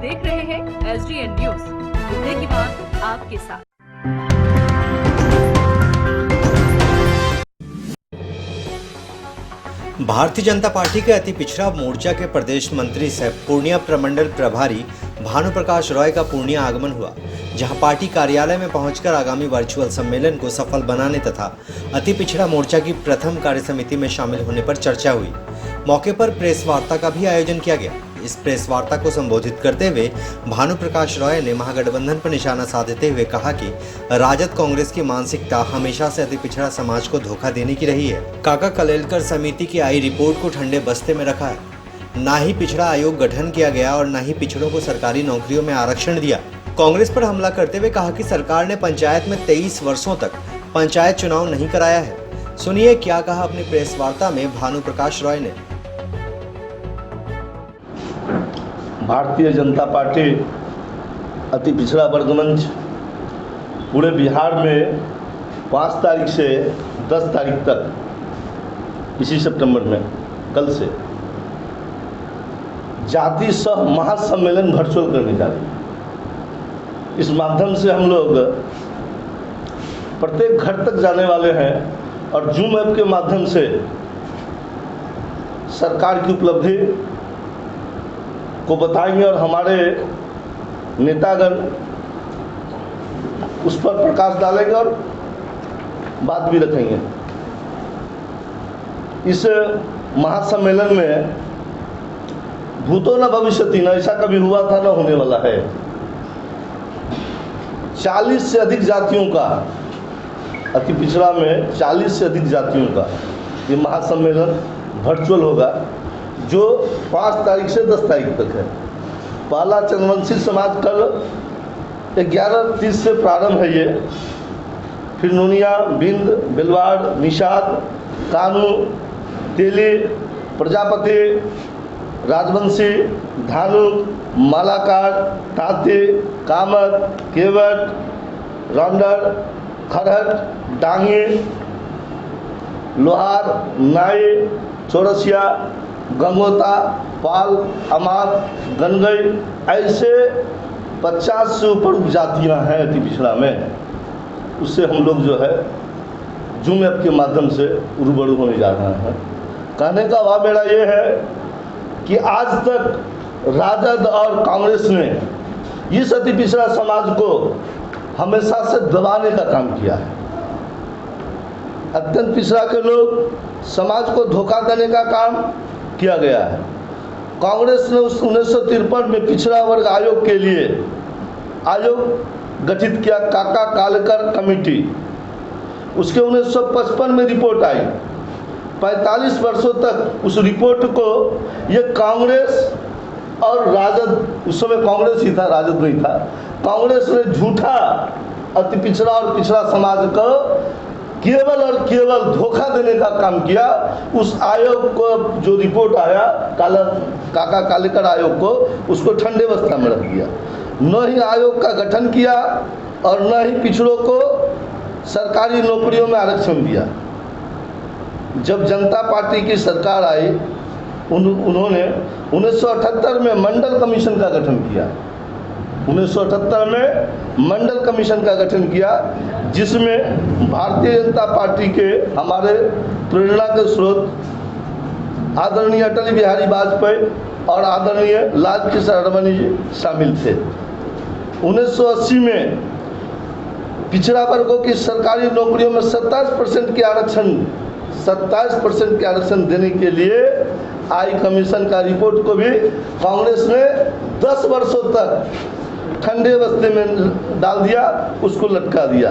देख रहे हैं SDN न्यूज, मुद्दे की बात आपके साथ। भारतीय जनता पार्टी के अति पिछड़ा मोर्चा के प्रदेश मंत्री सह पूर्णिया प्रमंडल प्रभारी भानु प्रकाश रॉय का पूर्णिया आगमन हुआ, जहां पार्टी कार्यालय में पहुंचकर आगामी वर्चुअल सम्मेलन को सफल बनाने तथा अति पिछड़ा मोर्चा की प्रथम कार्य समिति में शामिल होने पर चर्चा हुई। मौके पर प्रेस वार्ता का भी आयोजन किया गया। इस प्रेस वार्ता को संबोधित करते हुए भानु प्रकाश रॉय ने महागठबंधन पर निशाना साधते हुए कहा कि राजद कांग्रेस की मानसिकता हमेशा से अति पिछड़ा समाज को धोखा देने की रही है। काका कलेलकर समिति की आई रिपोर्ट को ठंडे बस्ते में रखा है। ना ही पिछड़ा आयोग गठन किया गया और न ही पिछड़ों को सरकारी नौकरियों में आरक्षण दिया। कांग्रेस पर हमला करते हुए कहा कि सरकार ने पंचायत में 23 वर्षों तक पंचायत चुनाव नहीं कराया है। सुनिए क्या कहा अपनी प्रेस वार्ता में भानु प्रकाश रॉय ने। भारतीय जनता पार्टी अति पिछड़ा वर्ग मंच पूरे बिहार में 5 तारीख से 10 तारीख तक इसी सितंबर में कल से जाति सह महासम्मेलन वर्चुअल करने जा रही है। इस माध्यम से हम लोग प्रत्येक घर तक जाने वाले हैं और जूम ऐप के माध्यम से सरकार की उपलब्धि को बताएंगे और हमारे नेतागण उस पर प्रकाश डालेंगे और बात भी रखेंगे। इस महासम्मेलन में भूतो न भविष्यति न, ऐसा कभी हुआ था न होने वाला है। 40 से अधिक जातियों का, अति पिछड़ा में 40 से अधिक जातियों का ये महासम्मेलन वर्चुअल होगा, जो 5 तारीख से 10 तारीख तक है। पहला चंद्रवंशी समाज कल 11:30 से प्रारंभ है ये, फिर नोनिया, बिंद, बिलवाड़, निषाद, कानू, तेली, प्रजापति, राजवंशी, धानुक, मालाकार, तांती, कामत, केवट, रौंडर, खरहट, डांगी, लोहार, नाई, चौरसिया, गंगोता, पाल, अमात, गनगई, ऐसे 50 से ऊपर उपजातियाँ हैं अति पिछड़ा में। उससे हम लोग जो है जूम ऐप के माध्यम से रूबरू होने जा रहे हैं। कहने का भाव मेरा ये है कि आज तक राजद और कांग्रेस ने इस अति पिछड़ा समाज को हमेशा से दबाने का काम किया है। अत्यंत पिछड़ा के लोग समाज को धोखा देने का काम किया गया है। कांग्रेस ने 1953 में पिछड़ा वर्ग आयोग के लिए आयोग गठित किया, काका कालेलकर कमेटी। उसके 1955 में रिपोर्ट आई। 45 वर्षों तक उस रिपोर्ट को ये कांग्रेस और राजद, उस समय कांग्रेस ही था, राजद नहीं था, कांग्रेस ने झूठा अति पिछड़ा और पिछड़ा समाज को केवल और केवल धोखा देने का काम किया। उस आयोग को जो रिपोर्ट आया काका कालेलकर आयोग को, उसको ठंडे बस्ता में रख दिया। न ही आयोग का गठन किया और न ही पिछड़ों को सरकारी नौकरियों में आरक्षण दिया। जब जनता पार्टी की सरकार आई, उन्होंने 1978 में मंडल कमीशन का गठन किया। 1978 में मंडल कमीशन का गठन किया, जिसमें भारतीय जनता पार्टी के हमारे प्रेरणा के स्रोत आदरणीय अटल बिहारी वाजपेयी और आदरणीय लाल कृष्ण आडवाणी जी शामिल थे। 1980 में पिछड़ा वर्गों की सरकारी नौकरियों में 27% के आरक्षण देने के लिए आई कमीशन का रिपोर्ट को भी कांग्रेस ने 10 वर्षों तक ठंडे बस्ते में डाल दिया, उसको लटका दिया।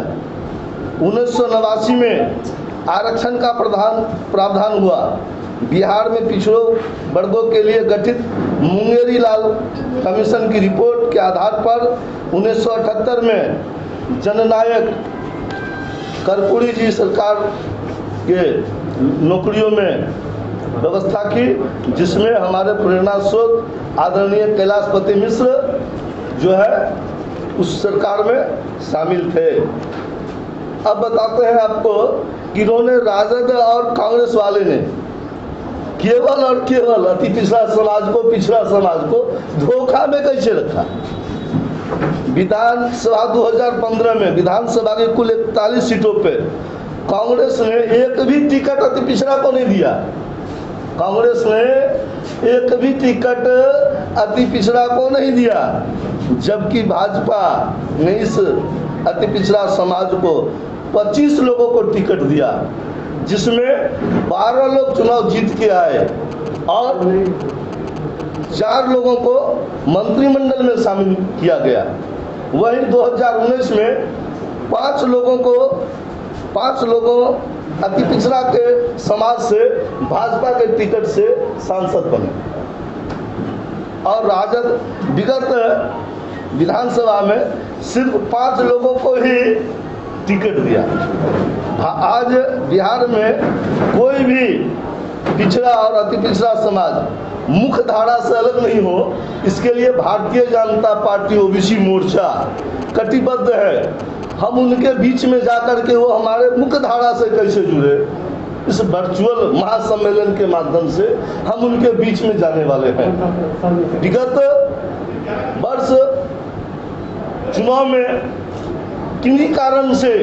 1989 में आरक्षण का प्रावधान हुआ। बिहार में पिछड़ों वर्गों के लिए गठित मुंगेरी लाल कमीशन की रिपोर्ट के आधार पर 1978 में जननायक कर्पूरी जी सरकार के नौकरियों में व्यवस्था की, जिसमें हमारे प्रेरणा स्रोत आदरणीय कैलाशपति मिश्र जो है उस सरकार में शामिल थे। अब बताते हैं आपको कि इन्होंने राजद और कांग्रेस वाले ने केवल और केवल अति पिछड़ा समाज को, पिछड़ा समाज को धोखा में कैसे रखा। विधानसभा 2015 में विधानसभा के कुल 41 सीटों पे कांग्रेस ने एक भी टिकट अति पिछड़ा को नहीं दिया। कांग्रेस ने एक भी टिकट अति पिछड़ा को नहीं दिया, जबकि भाजपा ने इस अति पिछड़ा समाज को 25 लोगों को टिकट दिया, जिसमें 12 लोग चुनाव जीत के आए और 4 लोगों को मंत्रिमंडल में शामिल किया गया। वहीं 2019 में 5 लोगों अति पिछड़ा के समाज से भाजपा के टिकट से सांसद बने और राजद विगत विधानसभा में सिर्फ 5 लोगों को ही टिकट दिया। आज बिहार में कोई भी पिछड़ा और अति पिछड़ा समाज मुख्य धारा से अलग नहीं हो, इसके लिए भारतीय जनता पार्टी ओबीसी मोर्चा कटिबद्ध है। हम उनके बीच में जाकर के वो हमारे मुख्य धारा से कैसे जुड़े, इस वर्चुअल महासम्मेलन के माध्यम से हम उनके बीच में जाने वाले हैं। विगत वर्ष चुनाव में किन्हीं कारण से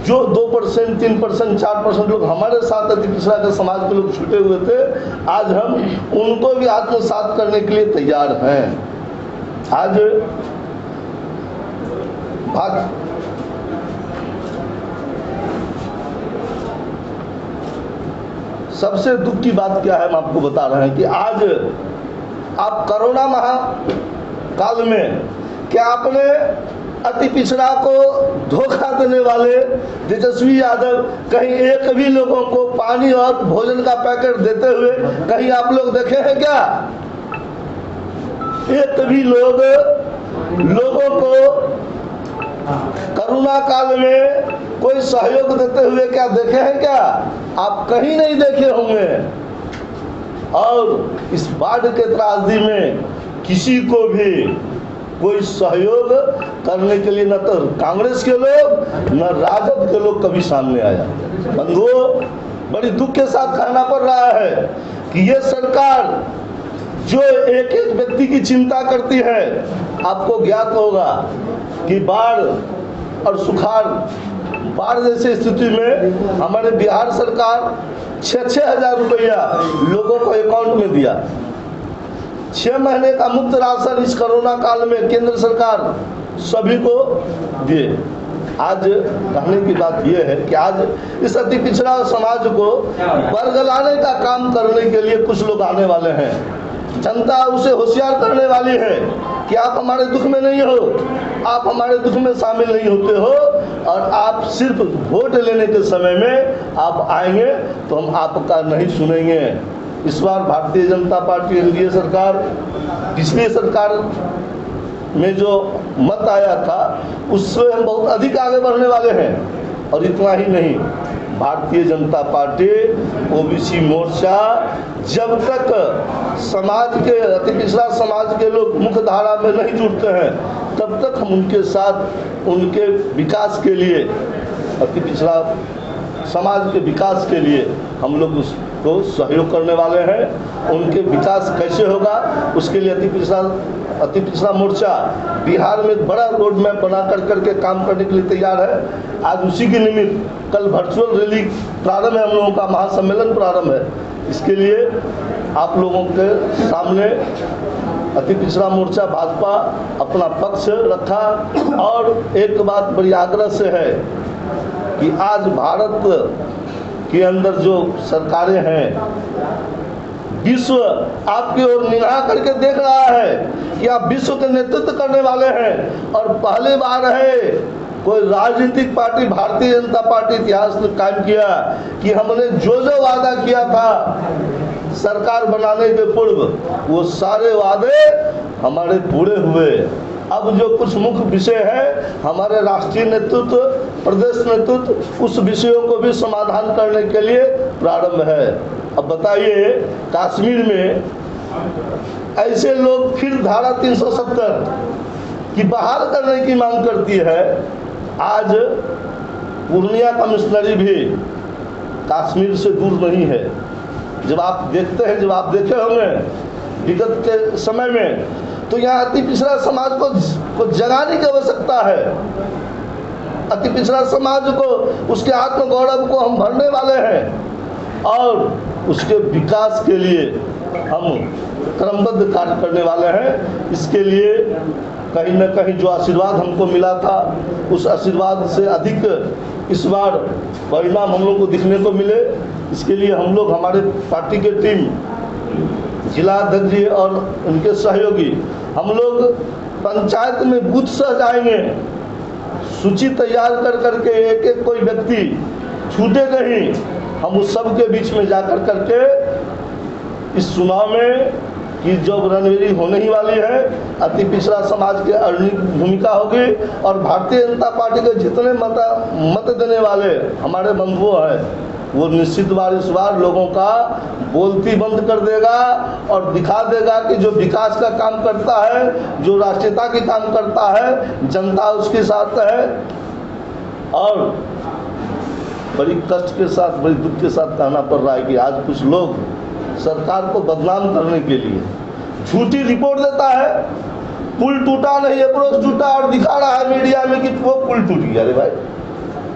जो 2%, 3%, 4% लोग हमारे साथ अति पिछड़ा के समाज के लोग छूटे हुए थे, आज हम उनको भी आत्मसात करने के लिए तैयार हैं। आज सबसे दुख की बात क्या है, हम आपको बता रहे हैं कि आज आप कोरोना महाकाल में क्या आपने अति पिछड़ा को धोखा देने वाले तेजस्वी यादव कहीं एक भी लोगों को पानी और भोजन का पैकेट देते हुए कहीं आप लोग देखे हैं क्या? एक भी लोगों को कोरोना काल में कोई सहयोग देते हुए क्या देखे हैं क्या? आप कहीं नहीं देखे होंगे। और इस बाढ़ के त्रासदी में किसी को भी कोई सहयोग करने के लिए न तो कांग्रेस के लोग न राजद के लोग कभी सामने आया। बंधुओं, बड़ी दुख के साथ कहना पड़ रहा है कि ये सरकार जो एक एक व्यक्ति की चिंता करती है, आपको ज्ञात होगा कि बाढ़ और सुखाड़, बाढ़ जैसी स्थिति में हमारे बिहार सरकार 6-6 हज़ार रुपया लोगों को अकाउंट में दिया। 6 महीने का मुफ्त राशन इस कोरोना काल में केंद्र सरकार सभी को दिए। आज कहने की बात यह है कि आज इस अति पिछड़ा समाज को बरगलाने का काम करने के लिए कुछ लोग आने वाले हैं। जनता उसे होशियार करने वाली है कि आप हमारे दुख में नहीं हो, आप हमारे दुख में शामिल नहीं होते हो, और आप सिर्फ वोट लेने के समय में आप आएंगे तो हम आपका नहीं सुनेंगे। इस बार भारतीय जनता पार्टी एनडीए सरकार, पिछली सरकार में जो मत आया था उससे हम बहुत अधिक आगे बढ़ने वाले हैं। और इतना ही नहीं, भारतीय जनता पार्टी ओबीसी मोर्चा जब तक समाज के अति पिछड़ा समाज के लोग मुख्य धारा में नहीं जुड़ते हैं, तब तक हम उनके साथ उनके विकास के लिए, अति पिछड़ा समाज के विकास के लिए हम लोग उसको सहयोग करने वाले हैं। उनके विकास कैसे होगा उसके लिए अति पिछड़ा मोर्चा बिहार में बड़ा रोड मैप बना करके काम करने के लिए तैयार है। आज उसी के निमित्त कल वर्चुअल रैली प्रारंभ है, हम लोगों का महासम्मेलन प्रारंभ है। इसके लिए आप लोगों के सामने अति पिछड़ा मोर्चा भाजपा अपना पक्ष रखा। और एक बात बड़ी आग्रह से है कि आज भारत के अंदर जो सरकारें हैं, विश्व आपकी ओर निगाह करके देख रहा है कि आप विश्व के नेतृत्व करने वाले हैं। और पहली बार है कोई राजनीतिक पार्टी, भारतीय जनता पार्टी इतिहास में कायम किया कि हमने जो वादा किया था सरकार बनाने के पूर्व, वो सारे वादे हमारे पूरे हुए। अब जो कुछ मुख्य विषय है, हमारे राष्ट्रीय नेतृत्व, प्रदेश नेतृत्व उस विषयों को भी समाधान करने के लिए प्रारंभ है। अब बताइए, कश्मीर में ऐसे लोग फिर धारा 370 की बहाल करने की मांग करती है। आज पूर्णिया कमिश्नरी भी कश्मीर से दूर नहीं है। जब आप देखते हैं, जब आप देखे होंगे विगत के समय में, तो यहाँ अति पिछड़ा समाज को जगाने की आवश्यकता है। अति पिछड़ा समाज को, उसके आत्मगौरव को हम भरने वाले हैं और उसके विकास के लिए हम क्रमबद्ध कार्य करने वाले हैं। इसके लिए कहीं न कहीं जो आशीर्वाद हमको मिला था, उस आशीर्वाद से अधिक इस बार परिणाम हम लोग को दिखने को मिले। इसके लिए हम लोग, हमारे पार्टी के टीम, जिला अध्यक्ष जी और उनके सहयोगी, हम लोग पंचायत में बूथ सह जाएंगे, सूची तैयार कर करके एक एक कोई व्यक्ति छूटे नहीं, हम उस सब के बीच में जाकर करके इस चुनाव में की जो रणनीति होने ही वाली है, अति पिछड़ा समाज की अग्रणी भूमिका होगी और भारतीय जनता पार्टी के जितने मत देने वाले हमारे बंधुओं हैं, वो निश्चित बार इस बार लोगों का बोलती बंद कर देगा और दिखा देगा कि जो विकास का काम करता है, जो राष्ट्रीयता की काम करता है, जनता उसके साथ है। और बड़ी कष्ट के साथ, बड़ी दुख के साथ कहना पड़ रहा है कि आज कुछ लोग सरकार को बदनाम करने के लिए झूठी रिपोर्ट देता है, पुल टूटा नहीं, अप्रोच टूटा, और दिखा रहा है मीडिया में कि वो पुल टूट गया। अरे भाई,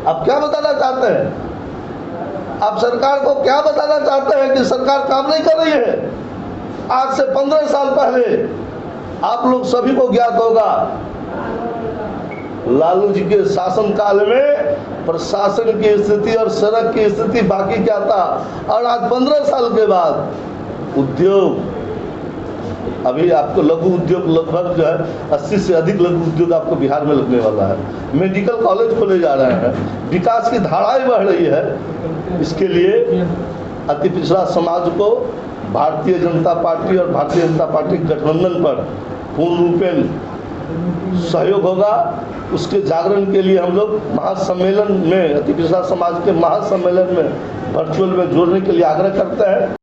आप क्या बताना चाहते हैं? आप सरकार को क्या बताना चाहते हैं कि सरकार काम नहीं कर रही है? आज से 15 साल पहले आप लोग सभी को ज्ञात होगा, लालू जी के शासन काल में प्रशासन की स्थिति और सड़क की स्थिति बाकी क्या था, और आज 15 साल के बाद उद्योग, अभी आपको लघु उद्योग लगभग जो है 80 से अधिक लघु उद्योग आपको बिहार में लगने वाला है, मेडिकल कॉलेज खोले जा रहे हैं, विकास की धाराएं बढ़ रही है। इसके लिए अति पिछड़ा समाज को भारतीय जनता पार्टी और भारतीय जनता पार्टी गठबंधन पर पूर्ण रूपेण सहयोग होगा। उसके जागरण के लिए हम लोग महासम्मेलन में, अति पिछड़ा समाज के महासम्मेलन में वर्चुअल में जोड़ने के लिए आग्रह करते हैं।